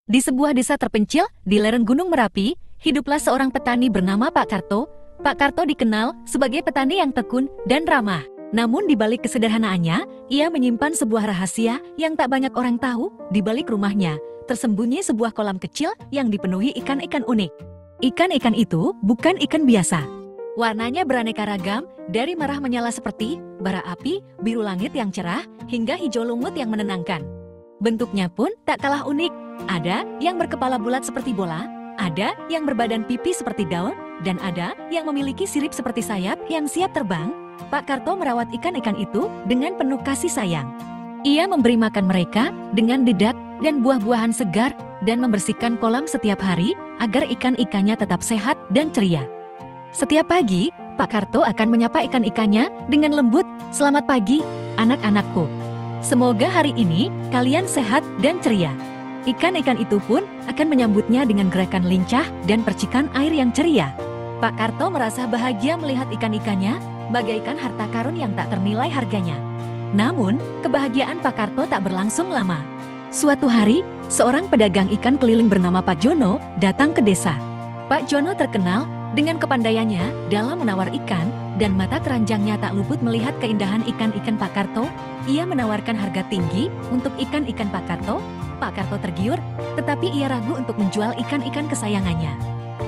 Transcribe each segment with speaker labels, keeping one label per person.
Speaker 1: Di sebuah desa terpencil di lereng Gunung Merapi, hiduplah seorang petani bernama Pak Karto. Pak Karto dikenal sebagai petani yang tekun dan ramah. Namun di balik kesederhanaannya, ia menyimpan sebuah rahasia yang tak banyak orang tahu. Di balik rumahnya, tersembunyi sebuah kolam kecil yang dipenuhi ikan-ikan unik. Ikan-ikan itu bukan ikan biasa. Warnanya beraneka ragam, dari merah menyala seperti bara api, biru langit yang cerah, hingga hijau lumut yang menenangkan. Bentuknya pun tak kalah unik. Ada yang berkepala bulat seperti bola, ada yang berbadan pipih seperti daun, dan ada yang memiliki sirip seperti sayap yang siap terbang. Pak Karto merawat ikan-ikan itu dengan penuh kasih sayang. Ia memberi makan mereka dengan dedak dan buah-buahan segar dan membersihkan kolam setiap hari agar ikan-ikannya tetap sehat dan ceria. Setiap pagi, Pak Karto akan menyapa ikan-ikannya dengan lembut, "Selamat pagi, anak-anakku. Semoga hari ini kalian sehat dan ceria." Ikan-ikan itu pun akan menyambutnya dengan gerakan lincah dan percikan air yang ceria. Pak Karto merasa bahagia melihat ikan-ikannya bagaikan harta karun yang tak ternilai harganya. Namun, kebahagiaan Pak Karto tak berlangsung lama. Suatu hari, seorang pedagang ikan keliling bernama Pak Jono datang ke desa. Pak Jono terkenal dengan kepandaiannya dalam menawar ikan, dan mata keranjangnya tak luput melihat keindahan ikan-ikan Pak Karto. Ia menawarkan harga tinggi untuk ikan-ikan Pak Karto. Pak Karto tergiur, tetapi ia ragu untuk menjual ikan-ikan kesayangannya.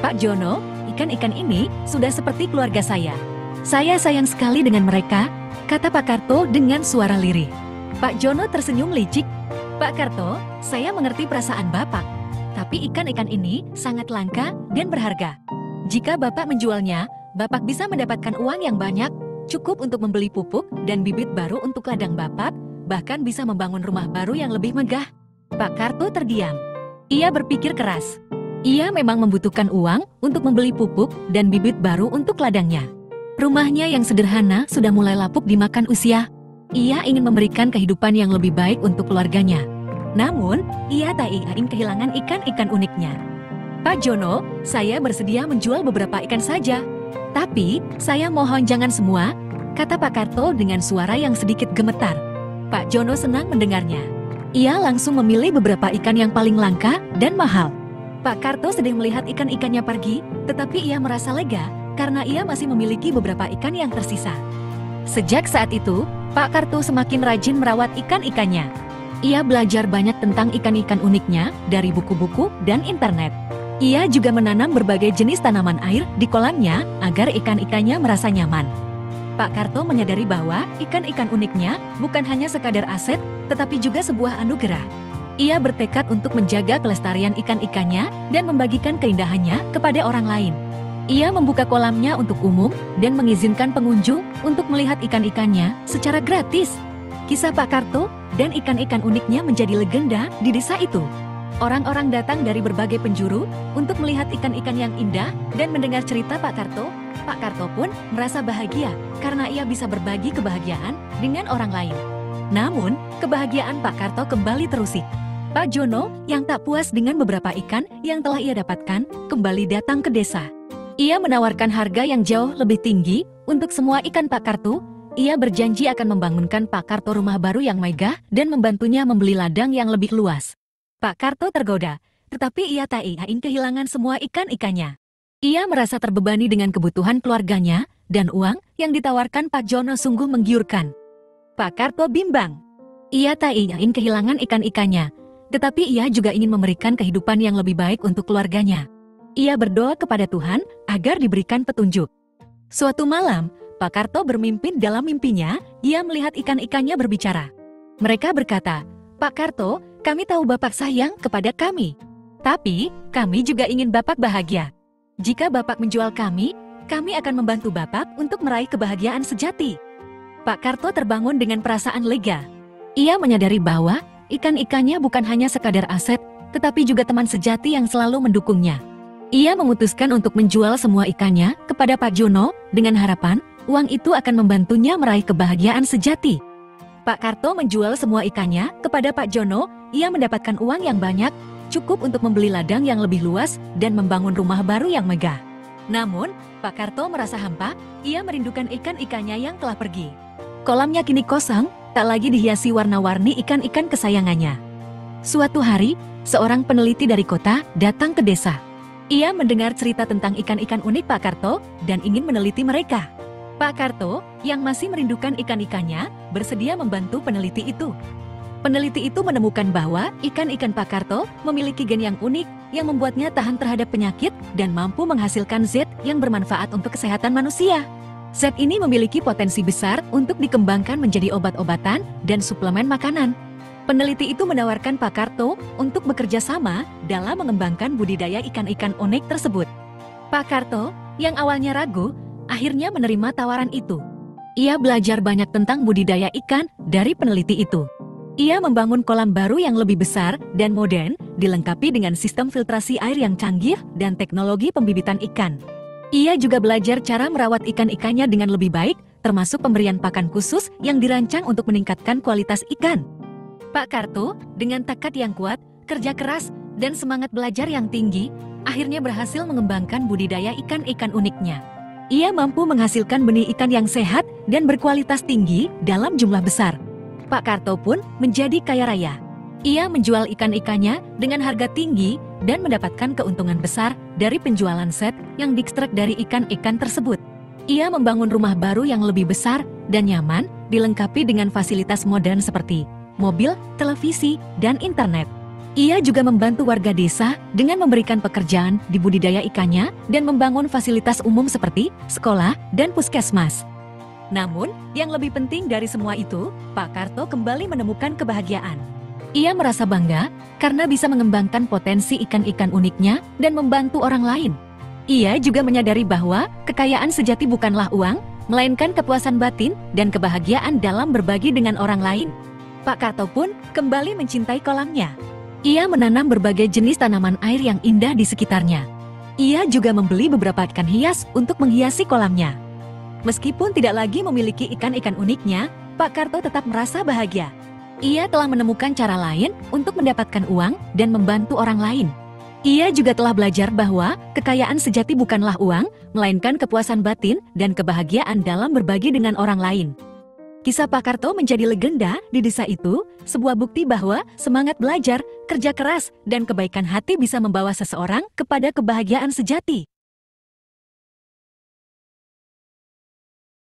Speaker 1: "Pak Jono, ikan-ikan ini sudah seperti keluarga saya. Saya sayang sekali dengan mereka," kata Pak Karto dengan suara lirih. Pak Jono tersenyum licik. "Pak Karto, saya mengerti perasaan Bapak, tapi ikan-ikan ini sangat langka dan berharga. Jika Bapak menjualnya, Bapak bisa mendapatkan uang yang banyak, cukup untuk membeli pupuk dan bibit baru untuk ladang Bapak, bahkan bisa membangun rumah baru yang lebih megah." Pak Karto terdiam. Ia berpikir keras. Ia memang membutuhkan uang untuk membeli pupuk dan bibit baru untuk ladangnya. Rumahnya yang sederhana sudah mulai lapuk dimakan usia. Ia ingin memberikan kehidupan yang lebih baik untuk keluarganya. Namun, ia tak ingin kehilangan ikan-ikan uniknya. "Pak Jono, saya bersedia menjual beberapa ikan saja. Tapi, saya mohon jangan semua," kata Pak Karto dengan suara yang sedikit gemetar. Pak Jono senang mendengarnya. Ia langsung memilih beberapa ikan yang paling langka dan mahal. Pak Karto sedang melihat ikan-ikannya pergi, tetapi ia merasa lega karena ia masih memiliki beberapa ikan yang tersisa. Sejak saat itu, Pak Karto semakin rajin merawat ikan-ikannya. Ia belajar banyak tentang ikan-ikan uniknya dari buku-buku dan internet. Ia juga menanam berbagai jenis tanaman air di kolamnya agar ikan-ikannya merasa nyaman. Pak Karto menyadari bahwa ikan-ikan uniknya bukan hanya sekadar aset, tetapi juga sebuah anugerah. Ia bertekad untuk menjaga kelestarian ikan-ikannya dan membagikan keindahannya kepada orang lain. Ia membuka kolamnya untuk umum dan mengizinkan pengunjung untuk melihat ikan-ikannya secara gratis. Kisah Pak Karto dan ikan-ikan uniknya menjadi legenda di desa itu. Orang-orang datang dari berbagai penjuru untuk melihat ikan-ikan yang indah dan mendengar cerita Pak Karto. Pak Karto pun merasa bahagia karena ia bisa berbagi kebahagiaan dengan orang lain. Namun, kebahagiaan Pak Karto kembali terusik. Pak Jono yang tak puas dengan beberapa ikan yang telah ia dapatkan kembali datang ke desa. Ia menawarkan harga yang jauh lebih tinggi untuk semua ikan Pak Karto. Ia berjanji akan membangunkan Pak Karto rumah baru yang megah dan membantunya membeli ladang yang lebih luas. Pak Karto tergoda, tetapi ia tak ingin kehilangan semua ikan-ikannya. Ia merasa terbebani dengan kebutuhan keluarganya, dan uang yang ditawarkan Pak Jono sungguh menggiurkan. Pak Karto bimbang. Ia tak ingin kehilangan ikan-ikannya, tetapi ia juga ingin memberikan kehidupan yang lebih baik untuk keluarganya. Ia berdoa kepada Tuhan agar diberikan petunjuk. Suatu malam, Pak Karto bermimpi. Dalam mimpinya, ia melihat ikan-ikannya berbicara. Mereka berkata, "Pak Karto, kami tahu Bapak sayang kepada kami. Tapi, kami juga ingin Bapak bahagia. Jika Bapak menjual kami akan membantu Bapak untuk meraih kebahagiaan sejati." Pak Karto terbangun dengan perasaan lega. Ia menyadari bahwa ikan-ikannya bukan hanya sekadar aset, tetapi juga teman sejati yang selalu mendukungnya. Ia memutuskan untuk menjual semua ikannya kepada Pak Jono dengan harapan uang itu akan membantunya meraih kebahagiaan sejati. Pak Karto menjual semua ikannya kepada Pak Jono. Ia mendapatkan uang yang banyak, cukup untuk membeli ladang yang lebih luas dan membangun rumah baru yang megah. Namun, Pak Karto merasa hampa. Ia merindukan ikan-ikannya yang telah pergi. Kolamnya kini kosong, tak lagi dihiasi warna-warni ikan-ikan kesayangannya. Suatu hari, seorang peneliti dari kota datang ke desa. Ia mendengar cerita tentang ikan-ikan unik Pak Karto dan ingin meneliti mereka. Pak Karto, yang masih merindukan ikan-ikannya, bersedia membantu peneliti itu. Peneliti itu menemukan bahwa ikan-ikan Pak Karto memiliki gen yang unik yang membuatnya tahan terhadap penyakit dan mampu menghasilkan zat yang bermanfaat untuk kesehatan manusia. Zat ini memiliki potensi besar untuk dikembangkan menjadi obat-obatan dan suplemen makanan. Peneliti itu menawarkan Pak Karto untuk bekerja sama dalam mengembangkan budidaya ikan-ikan unik tersebut. Pak Karto, yang awalnya ragu, akhirnya menerima tawaran itu. Ia belajar banyak tentang budidaya ikan dari peneliti itu. Ia membangun kolam baru yang lebih besar dan modern, dilengkapi dengan sistem filtrasi air yang canggih dan teknologi pembibitan ikan. Ia juga belajar cara merawat ikan-ikannya dengan lebih baik, termasuk pemberian pakan khusus yang dirancang untuk meningkatkan kualitas ikan. Pak Karto, dengan tekad yang kuat, kerja keras, dan semangat belajar yang tinggi, akhirnya berhasil mengembangkan budidaya ikan-ikan uniknya. Ia mampu menghasilkan benih ikan yang sehat dan berkualitas tinggi dalam jumlah besar. Pak Karto pun menjadi kaya raya. Ia menjual ikan-ikannya dengan harga tinggi dan mendapatkan keuntungan besar dari penjualan set yang diekstrak dari ikan-ikan tersebut. Ia membangun rumah baru yang lebih besar dan nyaman, dilengkapi dengan fasilitas modern seperti mobil, televisi, dan internet. Ia juga membantu warga desa dengan memberikan pekerjaan di budidaya ikannya dan membangun fasilitas umum seperti sekolah dan puskesmas. Namun, yang lebih penting dari semua itu, Pak Karto kembali menemukan kebahagiaan. Ia merasa bangga karena bisa mengembangkan potensi ikan-ikan uniknya dan membantu orang lain. Ia juga menyadari bahwa kekayaan sejati bukanlah uang, melainkan kepuasan batin dan kebahagiaan dalam berbagi dengan orang lain. Pak Karto pun kembali mencintai kolamnya. Ia menanam berbagai jenis tanaman air yang indah di sekitarnya. Ia juga membeli beberapa ikan hias untuk menghiasi kolamnya. Meskipun tidak lagi memiliki ikan-ikan uniknya, Pak Karto tetap merasa bahagia. Ia telah menemukan cara lain untuk mendapatkan uang dan membantu orang lain. Ia juga telah belajar bahwa kekayaan sejati bukanlah uang, melainkan kepuasan batin dan kebahagiaan dalam berbagi dengan orang lain. Kisah Pak Karto menjadi legenda di desa itu, sebuah bukti bahwa semangat belajar, kerja keras, dan kebaikan hati bisa membawa seseorang kepada kebahagiaan sejati.